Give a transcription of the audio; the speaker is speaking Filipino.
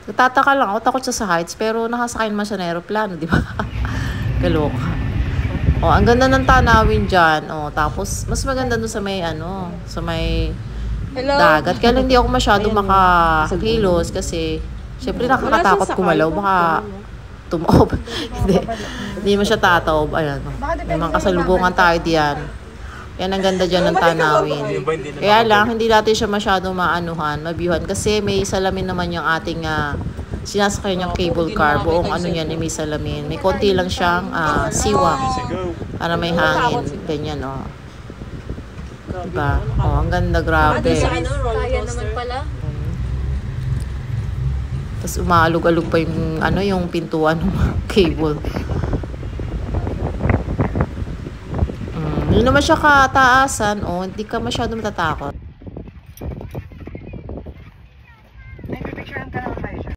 Tataka lang ako, takot siya sa heights, pero nakasakay naman siya ng aeroplano, di ba? Kaloka. Oh, ang ganda ng tanawin dyan. Oh, tapos, mas maganda doon sa may, ano, sa may dagat. Kaya lang hindi ako masyado makakilos kasi, syempre nakakatakot kumalaw. Baka tumaob. Hindi mo siya tataob. Ayan. Oh. May mga kasalubungan tayo diyan. Yan ang ganda dyan ng tanawin. Kaya lang, hindi natin siya masyado maanuhan, mabiuhan. Kasi may salamin naman yung ating sinasakay niyang cable car. Buong ano yan, may salamin. May konti lang siyang siwang. Para may hangin. Ganyan, oh. Diba? Oh, ang ganda, grabe. Kaya naman pala. Tapos umaalog-alog pa yung, ano, yung pintuan ng cable. Hindi naman siya kataasan, oh, hindi ka masyado matatakot.